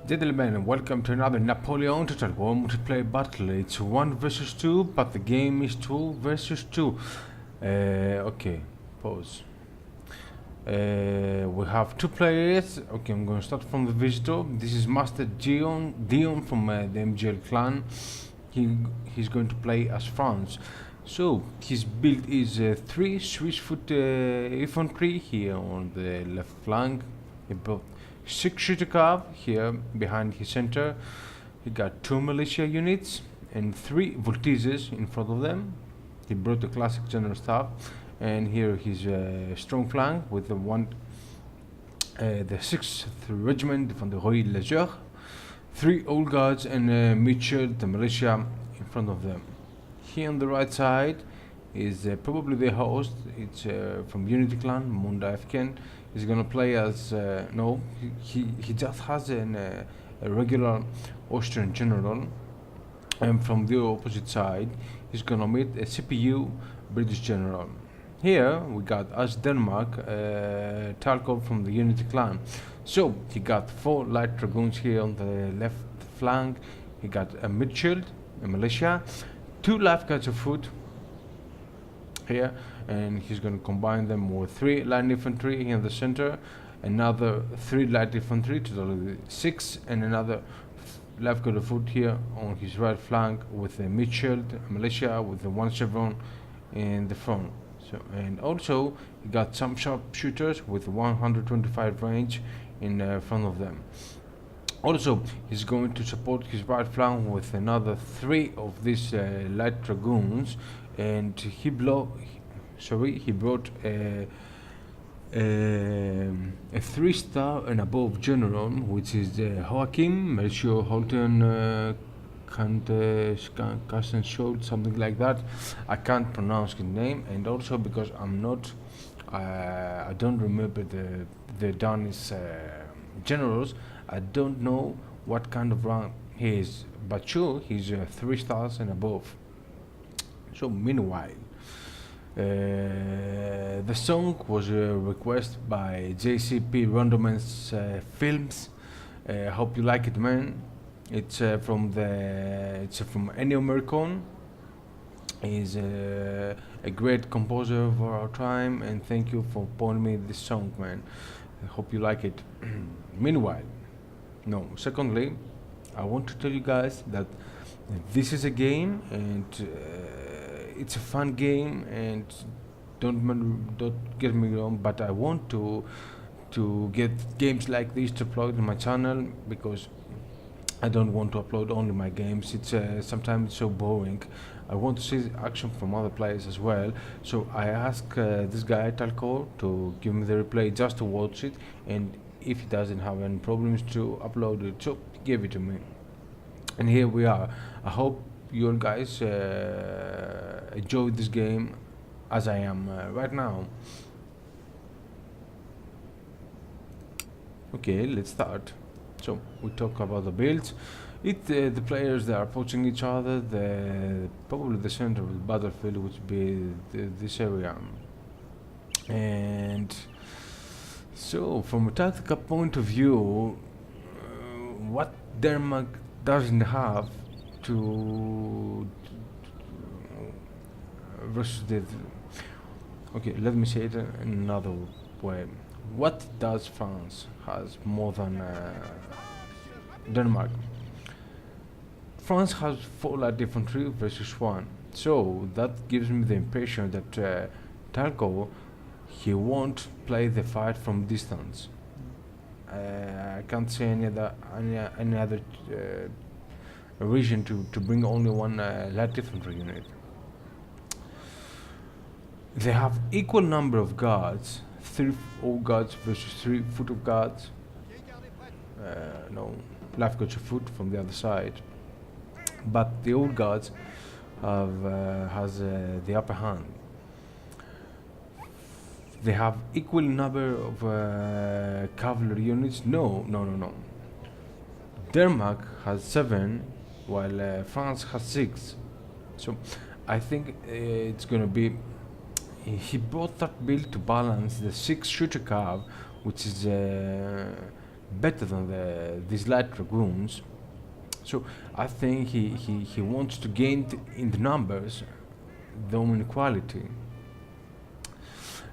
Gentlemen, welcome to another Napoleon Talcore multiplayer battle. It's 1 versus 2, but the game is 2 versus 2. Okay, pause. We have two players. Okay, I'm going to start from the visitor. This is Master Dion from the MGL clan. He's going to play as France. So his build is 3 Swiss foot infantry here on the left flank. He built 6 shooter cav here behind his center. He got 2 militia units and 3 voltises in front of them. He brought the classic general staff, and here his strong flank with the 6th Regiment from the Royal Leger, 3 old guards and Mitchell, the militia, in front of them. Here on the right side is probably the host. It's from Unity Clan, Munda Afghan. He's gonna play as no, he just has a regular Austrian general, and from the opposite side he's gonna meet a CPU British general. Here we got as Denmark Talcore from the Unity Clan. So he got 4 light dragoons here on the left flank. He got a mid shield, a militia, 2 lifeguards of foot here, and he's going to combine them with 3 light infantry here in the center, another 3 light infantry, totally 6, and another lifeguard of foot here on his right flank with a mid shield, a militia with the 1 chevron in the front. So, and also he got some sharpshooters with 125 range in front of them. Also, he's going to support his right flank with another 3 of these light dragoons, and he brought a 3-star and above general, which is Joachim Melchior Holten Kastenschuld, something like that. I can't pronounce his name, and also because I don't remember the Danish generals. I don't know what kind of rank he is, but sure, he's 3 stars and above. So meanwhile, the song was a request by JCP Randomance Films. Hope you like it, man. It's from Ennio Morricone. He's a great composer of our time, and thank you for pointing me this song, man. I hope you like it. Secondly, I want to tell you guys that this is a game, and it's a fun game, and don't get me wrong, but I want to get games like this to upload on my channel, because I don't want to upload only my games. It's sometimes so boring. I want to see action from other players as well. So I asked this guy Talcore to give me the replay just to watch it, and if he doesn't have any problems to upload it, so he gave it to me. And here we are. I hope you all guys enjoy this game as I am right now. Okay, let's start. So we talk about the builds. The players that are approaching each other. Probably the center of the battlefield would be this area. And so, from a tactical point of view, what Denmark doesn't have to versus the. Okay, let me say it in another way. What does France has more than Denmark? France has 4 light infantry versus 1, so that gives me the impression that Talcore, he won't play the fight from distance. I can't see any other reason to bring only 1 light infantry unit. They have equal number of guards, 3 old guards versus 3 foot of guards. Lifeguards of foot from the other side. But the old guards has the upper hand. They have equal number of cavalry units. No. Denmark has 7, while France has 6. So I think it's gonna be. He brought that build to balance the 6 shooter cav, which is better than these light dragoons. So I think he wants to gain in the numbers, though in quality.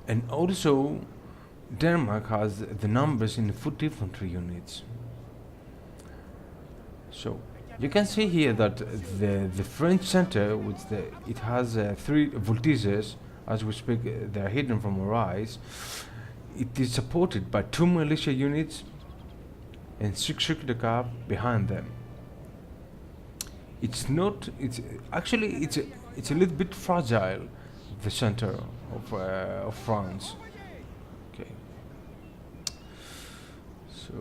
And also, Denmark has the numbers in the foot infantry units. So you can see here that the French center, it has 3 voltiges. As we speak, they are hidden from our eyes. It is supported by 2 militia units and 6 Shukdaka behind them. It's not. It's actually it's a little bit fragile, the center of France. Okay. So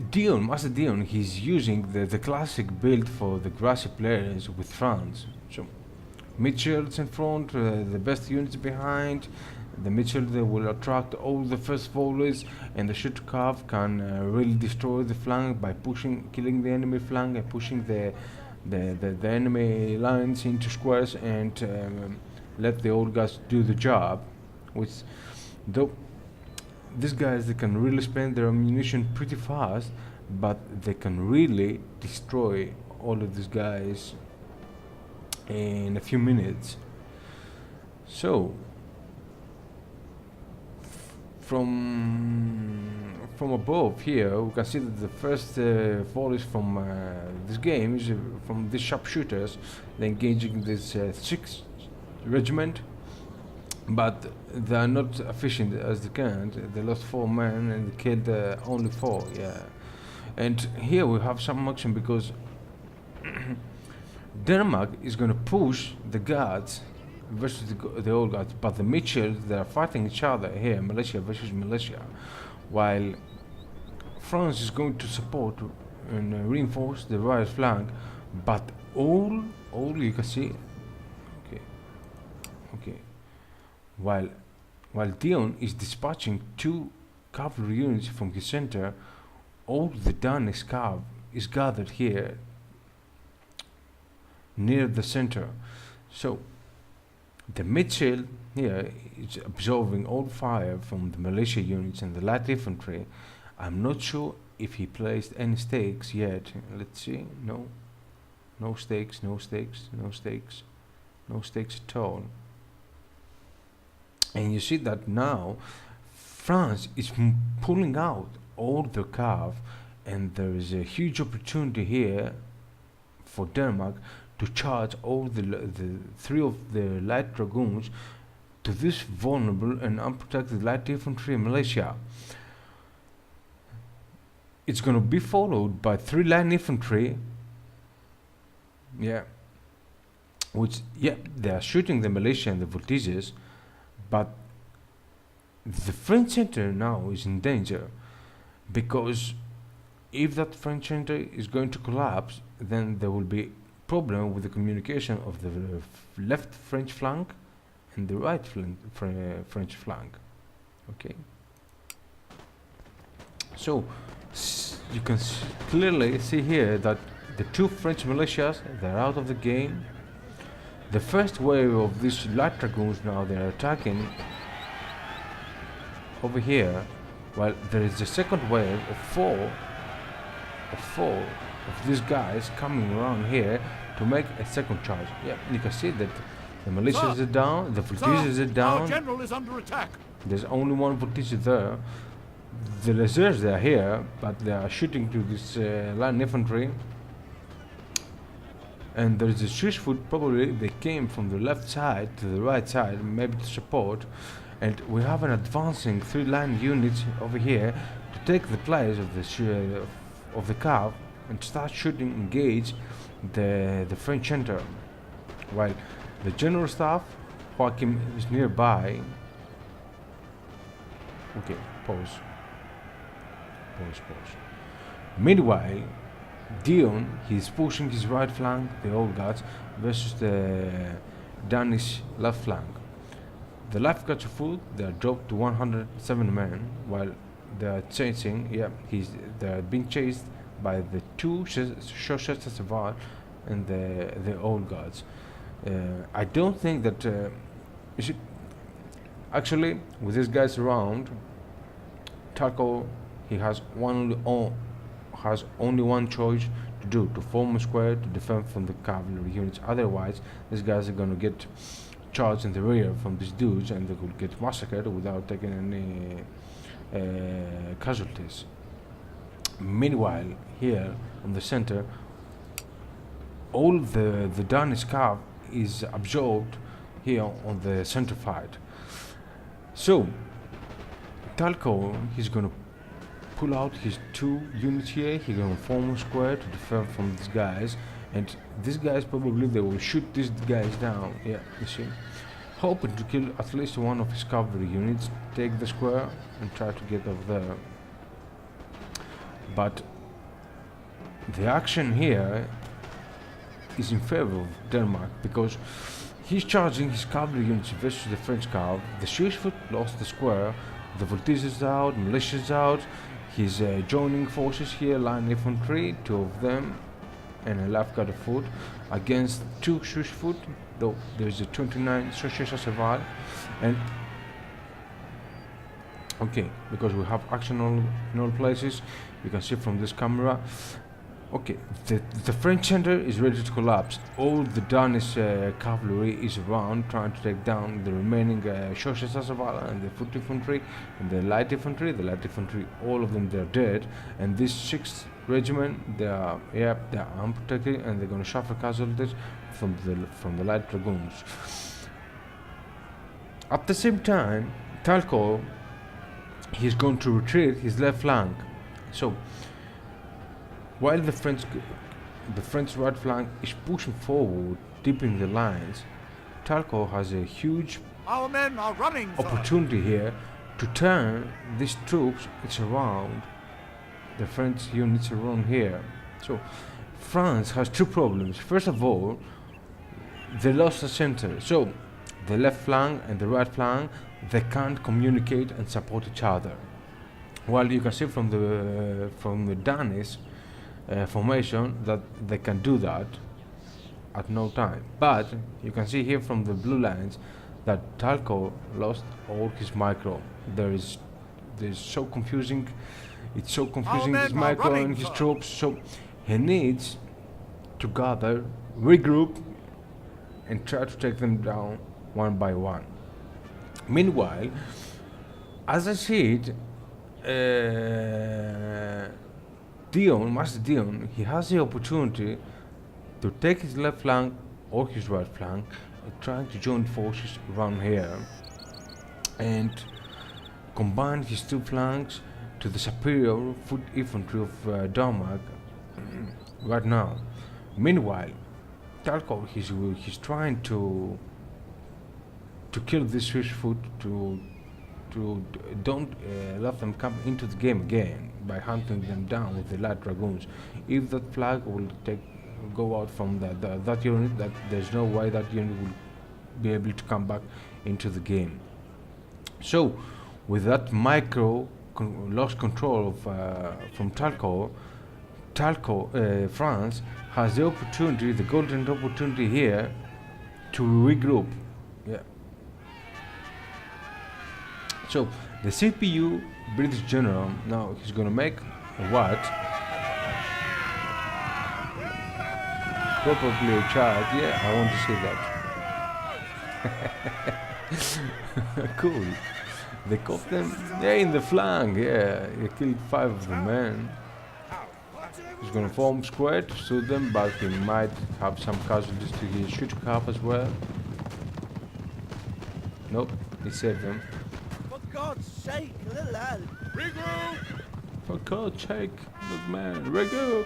Dion, Master Dion, he's using the classic build for the Grassy players with France. So Mitchells in front, the best units behind. The Mitchell, they will attract all the first volleys, and the shoot calf can really destroy the flank by killing the enemy flank and pushing the enemy lines into squares, and let the old guys do the job. Which, though these guys, they can really spend their ammunition pretty fast, but they can really destroy all of these guys in a few minutes. So from above here, we can see that the first volleys from this game is from these sharpshooters. They're engaging this 6th regiment, but they are not efficient as they can. They lost 4 men and they killed only 4. Yeah, and here we have some action because Denmark is going to push the guards versus the old guards, but the Mitchells, they are fighting each other here, militia versus militia, while France is going to support and reinforce the right flank. But all you can see, okay, while Dion is dispatching 2 cavalry units from his center, all the Danish cav is gathered here near the center. So the Mitchell here is absorbing all fire from the militia units and the light infantry. I'm not sure if he placed any stakes yet. Let's see. No stakes at all. And you see that now France is pulling out all the cav, and there is a huge opportunity here for Denmark to charge all the 3 of the light dragoons to this vulnerable and unprotected light infantry militia. It's going to be followed by 3 light infantry. Yeah, which they are shooting the militia and the voltiges, but the French center now is in danger, because if that French center is going to collapse, then there will be problem with the communication of the left French flank and the right French flank. Okay. So you can clearly see here that the 2 French militias, they're out of the game. The first wave of these light dragoons now, they're attacking over here, while there is the second wave of 4 of these guys coming around here to make a second charge. Yeah, you can see that the militias are down, the voltiges are down. Our general is under attack. There's only 1 voltige there. The lasers, they are here, but they are shooting to this line infantry. And there is a switchfoot, probably they came from the left side to the right side, maybe to support. And we have an advancing 3 line units over here to take the place of the cav and start shooting, engage the French center, while the general staff, Joachim, is nearby. Okay, pause. Meanwhile, Dion, he's pushing his right flank, the old guards, versus the Danish left flank. The left guards of foot, they are dropped to 107 men, while they are chasing. They are being chased by the 2 Chaussette Saval and the old guards. I don't think that actually, with these guys around, Talcore he has only one choice to do, to form a square to defend from the cavalry units. Otherwise, these guys are gonna get charged in the rear from these dudes, and they will get massacred without taking any casualties. Meanwhile, here on the center, all the Danish cav is absorbed here on the center fight. So Talcore, he's gonna pull out his 2 units here. He's gonna form a square to defend from these guys, and these guys probably they will shoot these guys down. Yeah, you see, hoping to kill at least one of his cavalry units, take the square, and try to get over there. But the action here is in favor of Denmark because he's charging his cavalry units versus the French cav. The Swiss foot lost the square. The Voltige is out, militia is out. He's joining forces here, line infantry, 2 of them, and a life guard of foot against 2 Swiss foot, though there's a 29 Société Civile. And okay, because we have action in all places, you can see from this camera. Okay, the French center is ready to collapse. All the Danish cavalry is around trying to take down the remaining Société Civile and the foot infantry and the light infantry. The light infantry, all of them, they're dead. And this 6th regiment, they are unprotected, and they're going to suffer casualties from the light dragoons. At the same time, Talcore, he's going to retreat his left flank. So while the French right flank is pushing forward, deepening the lines, Talcore has a huge opportunity here to turn these troops around the French units around here. So France has 2 problems. First of all, they lost the center. So the left flank and the right flank, they can't communicate and support each other. While you can see from the Danish formation that they can do that at no time. But you can see here from the blue lines that Talcore lost all his micro. There's so confusing. It's so confusing, this micro and his troops. So he needs to gather, regroup, and try to take them down one by one. Meanwhile, as I said, Dion, Master Dion, he has the opportunity to take his left flank or his right flank and trying to join forces around here and combine his 2 flanks to the superior foot infantry of Denmark right now. Meanwhile, Talcore, he's trying to kill this Swiss foot, to don't let them come into the game again by hunting them down with the light dragoons. If that flag will go out from that unit, that there's no way that unit will be able to come back into the game. So with that micro lost control of from Talcore, France has the opportunity, the golden opportunity here, to regroup. Yeah. So the CPU British general, now he's gonna make what? Probably a child. Yeah, I want to see that. Cool. They caught them, yeah, in the flank. Yeah, he killed 5 of the men. He's gonna form square to shoot them, but he might have some casualties to his shooting cap as well. Nope, he saved them. For God's sake, little lad, regroup! For God's sake, little man, regroup!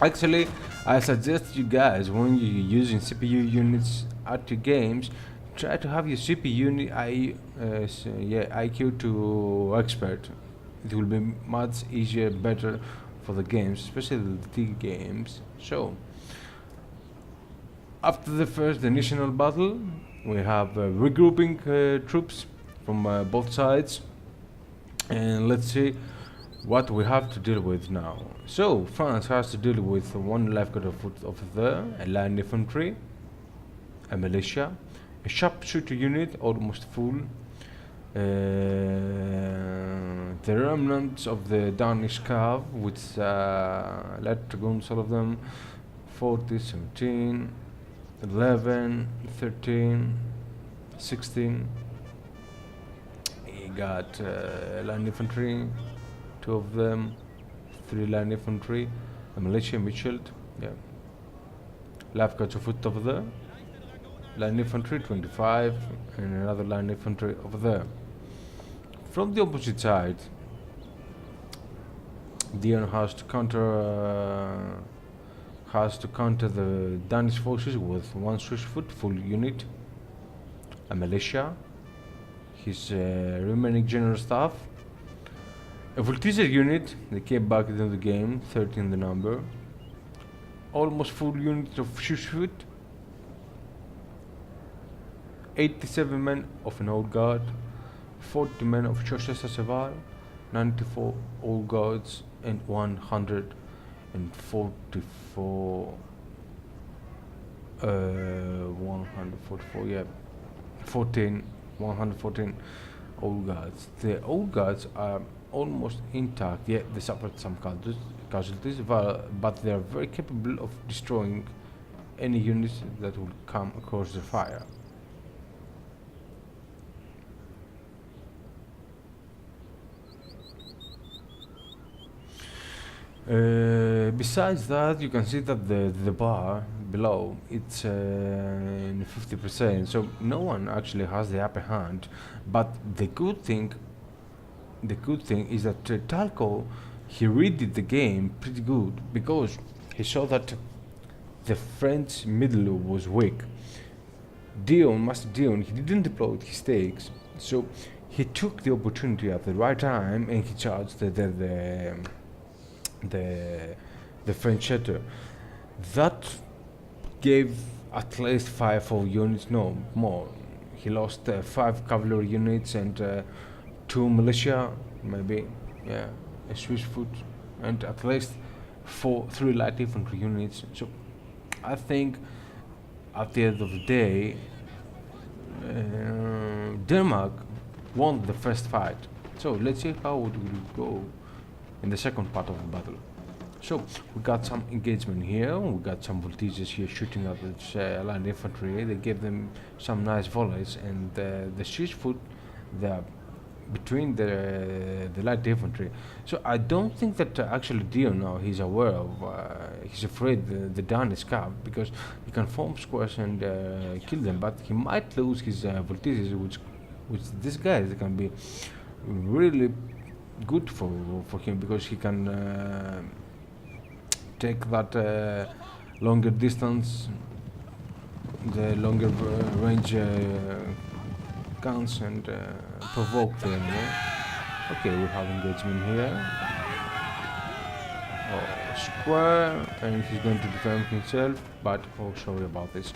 Actually, I suggest you guys, when you're using CPU units at your games, try to have your CPU unit IQ to expert. It will be much easier, better for the games, especially the T games. So, after the first initial battle, we have regrouping troops from both sides, and let's see what we have to deal with now. So France has to deal with 1 life guard of foot over there, a line infantry, a militia, a sharpshooter unit almost full, The remnants of the Danish cav, which light dragoons, all of them, 40, 17, 11, 13, 16. He got line infantry, 2 of them, 3 line infantry, a militia Mitchelled, yeah. Lafguards of foot over there, line infantry 25, and another line infantry over there. From the opposite side, Dion has to counter the Danish forces with 1 Swiss foot full unit, a militia, his remaining general staff, a Voltizer unit. They came back into the game, 13 the number, almost full unit of Swiss foot, 87 men of an old guard, 40 men of Chaussée Sacheval, 94 old guards, and 144 yeah, 114 old guards. The old guards are almost intact, yet they suffered some casualties, but they are very capable of destroying any units that will come across the fire. Besides that, you can see that the bar below, it's in 50%, so no one actually has the upper hand. But the good thing is that Talcore, he redid the game pretty good, because he saw that the French middle was weak. Master Dion, he didn't deploy his stakes, so he took the opportunity at the right time and he charged the French shelter. That gave at least 5 units, no more. He lost 5 cavalry units and 2 militia, maybe, yeah, a Swiss foot, and at least 3 light infantry units. So I think at the end of the day, Denmark won the first fight. So let's see how it will go in the second part of the battle. So we got some engagement here, we got some Voltigeurs here shooting at the line infantry. They gave them some nice volleys, and the Swiss foot, they're between the light infantry. So I don't think that actually Dion now he's aware of, he's afraid the Danish cav, because he can form squares and kill them, but he might lose his Voltigeurs, which these guys, they can be really good for him, because he can take that longer distance, the longer range guns, and provoke the enemy. Okay, we have engagement here. Square, and he's going to defend himself, but oh, sorry about this.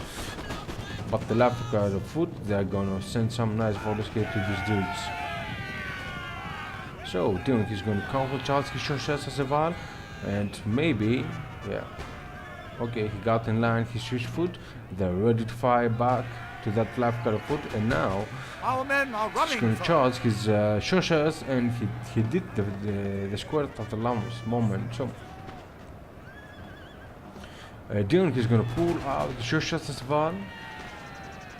But the left guard of foot, they're gonna send some nice volleys here to these dudes. So Dion, he's going to counter charge his Chaussée Sacheval, and maybe, yeah, okay, he got in line his Swiss foot. They're ready to fire back to that left guard of foot, and now Our men are running. he's going to charge his Chaussées, and he did the square at the last moment. So Dion, he's going to pull out the Chaussée Sacheval.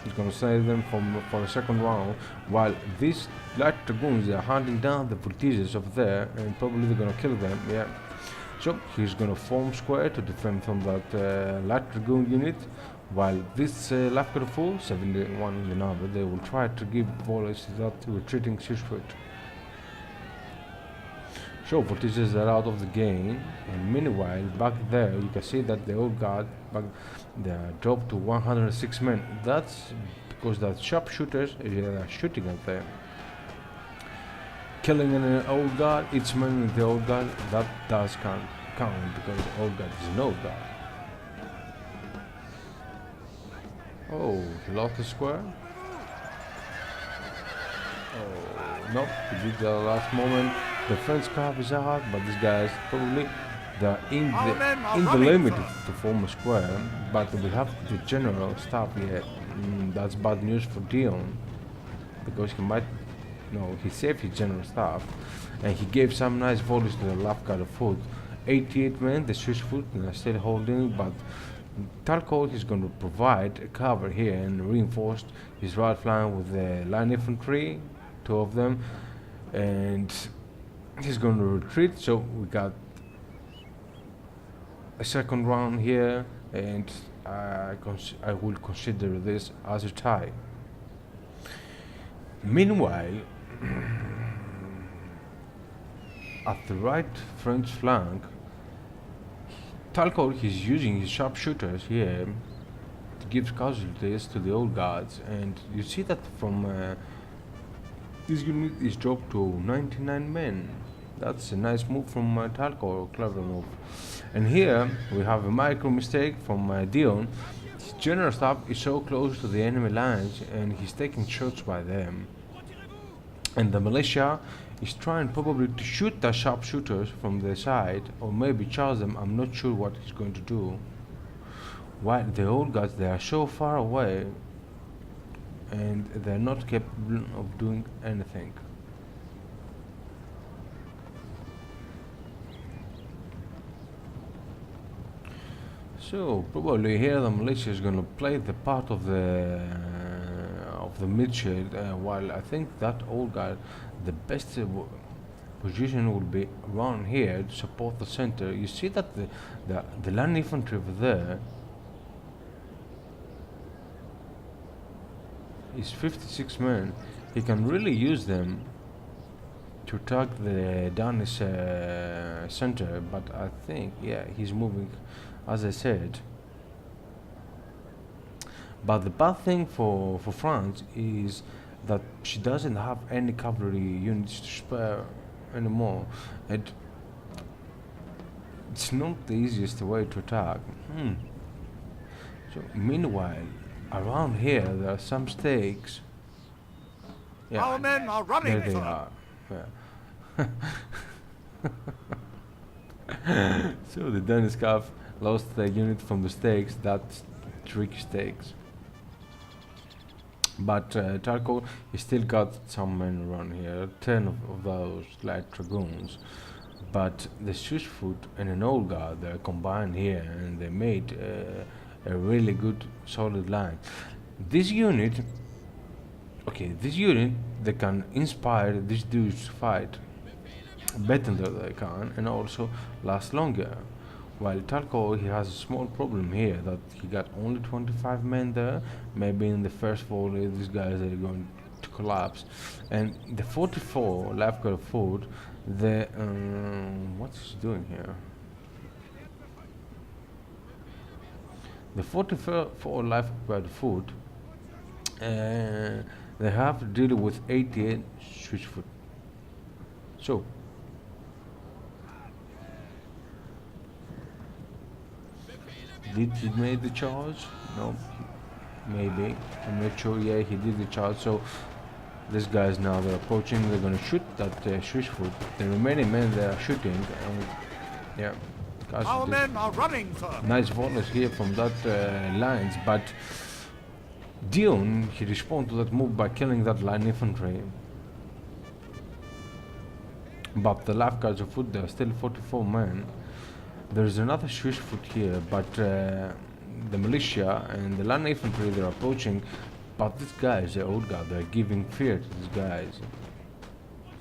He's going to save them for the second round, while these light dragoons, they are hunting down the Voltigeurs over there, and probably they're going to kill them, yeah. So he's going to form square to defend from that light dragoon unit, while this left guard of foot, 71 in the number, they will try to give volleys to that retreating Swiss foot. So Voltigeurs are out of the game, and meanwhile back there you can see that the old guard back there dropped to 106 men. That's because that sharpshooters are shooting at them, killing an old guard. Each man in the old guard, that does count because the old guard is an old guard. Oh, he lost the square. Oh, nope, he did the last moment. The French cav is out, but these guys probably they're in the limit to form a square. But we have the general staff here. That's bad news for Dion, because he might no, he saved his general staff, and he gave some nice volleys to the left guard of foot. 88 men, the Swiss foot, and are still holding, but Talcore is going to provide a cover here and reinforced his right flank with the line infantry, 2 of them, and he's going to retreat. So we got a second round here, and I will consider this as a tie. Meanwhile, at the right French flank, Talcore is using his sharpshooters here to give casualties to the old guards, and you see that from this unit is dropped to 99 men. That's a nice move from Talcore, clever move. And here we have a micro mistake from Dion. His general staff is so close to the enemy lines and he's taking shots by them. And the militia is trying probably to shoot the sharpshooters from the side, or maybe charge them. I'm not sure what he's going to do. While the old guys, they are so far away and they're not capable of doing anything. So probably here the militia is going to play the part of the mid-shield, while I think that old guy, the best position will be around here to support the center. You see that the land infantry over there is 56 men. He can really use them to attack the Danish center, but I think, yeah, he's moving, as I said. But the bad thing for France is that she doesn't have any cavalry units to spare anymore, and it's not the easiest way to attack. So meanwhile, around here there are some stakes. Yeah, Our men are running, there they sir. are. Yeah. So the Danish calf lost the unit from the stakes. That's tricky stakes. But Talcore, he still got some men around here, 10 of those light dragoons. But the Swiss foot and an old guard, they're combined here, and they made a really good solid line. This unit, they can inspire these dudes to fight better than they can, and also last longer. While Talcore, he has a small problem here, that he got only 25 men there. Maybe in the first volley these guys are going to collapse. And the 44 left guard foot, what's he doing here? The 44 left guard foot, they have to deal with 88 Swiss foot. So did he make the charge? No, maybe. I'm not sure. Yeah, he did the charge. So these guys now, they're approaching. They're gonna shoot that Swiss foot. The remaining men, they are shooting, and yeah. Our men are running, sir. Nice volleys here from that lines, but Dion, he responded to that move by killing that line infantry. But the left guards of foot, there are still 44 men. There's another Swiss foot here, but the militia and the land infantry, they're approaching. But these guys, the old guard, they're giving fear to these guys.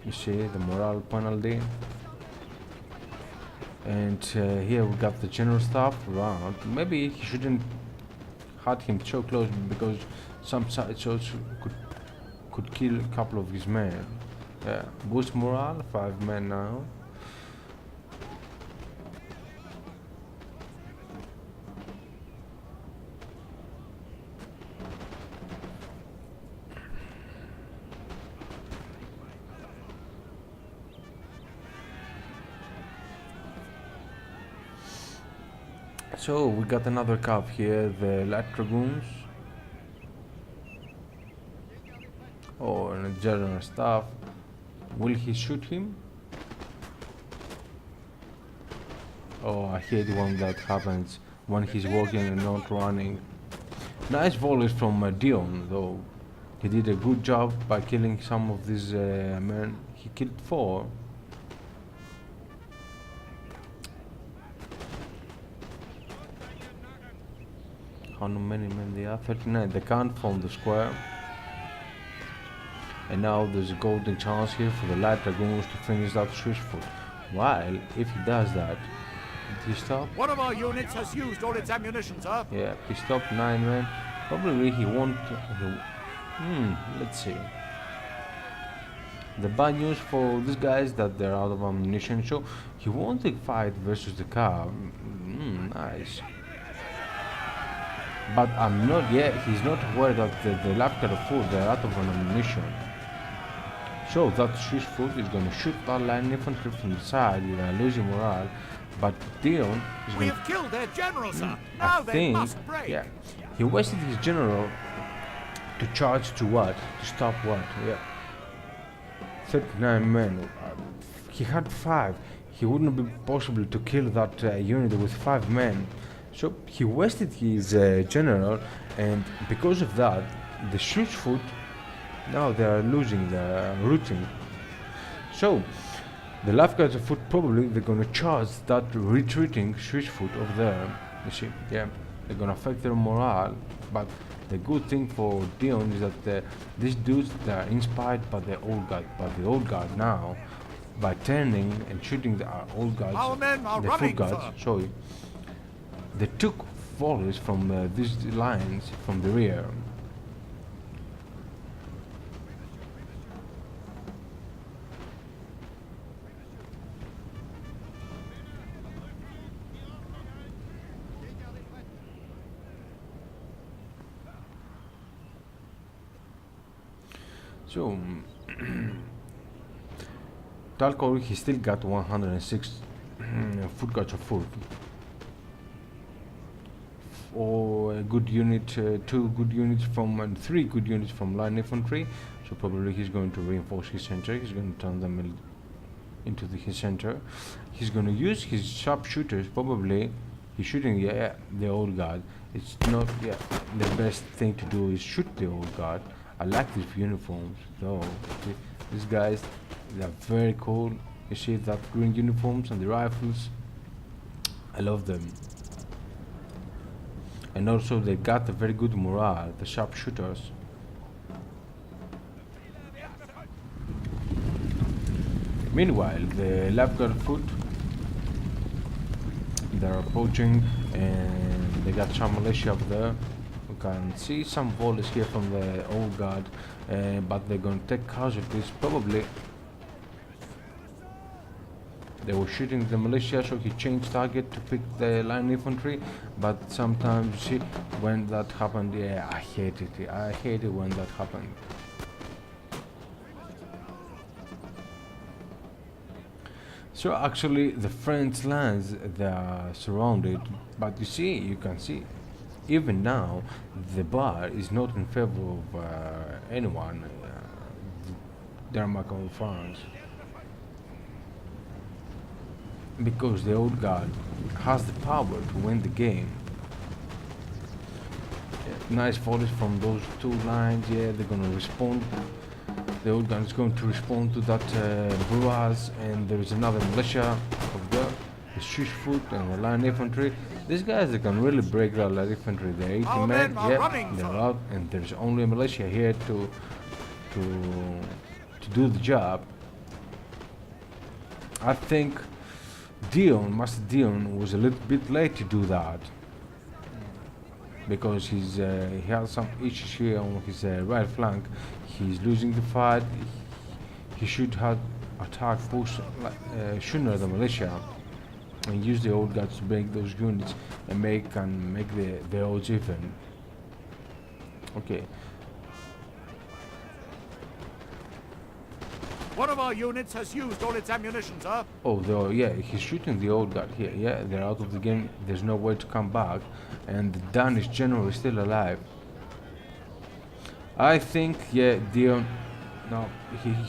You see the morale penalty. And here we got the general staff around. Maybe he shouldn't had him so close, because some side shots could kill a couple of his men. Yeah, boost morale, 5 men now. So we got another cop here, the light dragoons. Oh, and a general staff. Will he shoot him? Oh, I hate when that happens, when he's walking and not running. Nice volleys from Dion, though. he did a good job by killing some of these men. He killed 4. How many men they are? 39. They can't form the square. And now there's a golden chance here for the light dragoons to finish that switchfoot. While, if he does that, did he stop? One of our units has used all its ammunition, sir. Yeah, he stopped 9 men. Probably he won't. Let's see. The bad news for these guys that they're out of ammunition, so he won't take fight versus the car. Nice. But I'm not yet. He's not aware that the lap car foot they're out of ammunition. So that Swiss foot is going to shoot that line infantry from the side. You're going to lose your morale. But Dion is We going have killed their general, sir. I Now they think, must break. yeah, he wasted his general to charge to what? To stop what? Yeah. 39 men. He had 5. He wouldn't be possible to kill that unit with 5 men. So he wasted his general, and because of that, the Swiss foot now they are losing their routing. So the lifeguards of foot probably they're gonna charge that retreating Swiss foot over there. You see, yeah, they're gonna affect their morale. But the good thing for Dion is that these dudes they are inspired by the old guard now, by turning and shooting the old guards, Our men are the running, foot guards. sir. Sorry, they took volleys from these lines from the rear. So, Talcore, he still got 106 foot guards of foot. Or a good unit, 2 good units from, and 3 good units from line infantry. So probably he's going to reinforce his center. He's going to turn them into his center. He's going to use his sharpshooters. Probably he's shooting the old guard. It's not the best thing to do is shoot the old guard. I like these uniforms though. These guys, they're very cool. You see that green uniforms and the rifles. I love them. And also they got a very good morale, the sharpshooters. Meanwhile, the lifeguard foot, they're approaching and they got some militia up there. We can see some volleys here from the old guard, but they're going to take casualties. Probably they were shooting the militia, so he changed target to pick the line infantry. But sometimes, you see, when that happened, yeah, I hate it. I hate it when that happened. So actually, the French lands they are surrounded, but you can see. Even now, the bar is not in favor of anyone, Denmark or France, because the old guard has the power to win the game. Nice volleys from those 2 lines. Yeah, they're gonna respond. The old guard is going to respond to that barrage, and there is another militia over there, the Swiss foot and the line infantry. These guys they can really break that line infantry. They're 80 Our men, men are running, they're sir. out, and there's only a militia here to do the job. I think Master Dion was a little bit late to do that, because he has some issues here on his right flank. He's losing the fight. He should have attacked push sooner the militia and use the old guards to break those units and make the odds even. Okay. One of our units has used all its ammunition, sir. Oh, he's shooting the old guard here. Yeah, they're out of the game. There's no way to come back, and the Danish general is still alive. I think, Dion, no,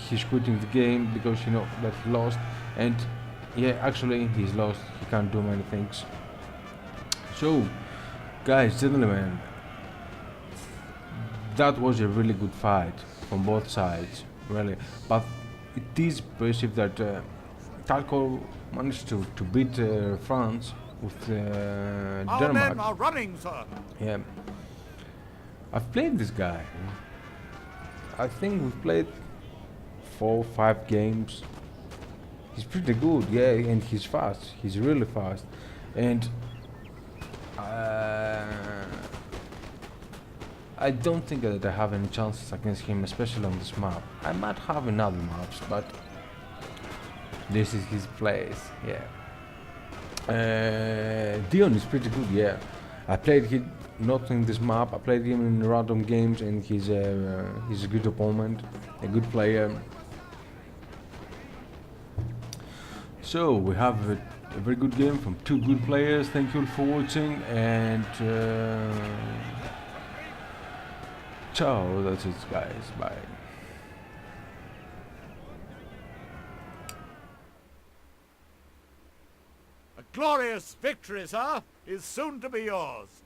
he's quitting the game because that he lost, and actually he's lost. He can't do many things. So, guys, gentlemen, that was a really good fight from both sides, really. But it is impressive that Talcore managed to beat France with Our men Denmark. are running, sir. Yeah, I've played this guy. I think we've played 4, 5 games. He's pretty good, yeah, and he's fast. He's really fast, and I don't think that I have any chances against him, especially on this map. I might have in other maps, but this is his place, yeah. Dion is pretty good, yeah. I played him not in this map. I played him in random games, and he's a good opponent, a good player. So we have a very good game from 2 good players. Thank you all for watching, and ciao. That's it, guys. Bye. A glorious victory, sir, is soon to be yours.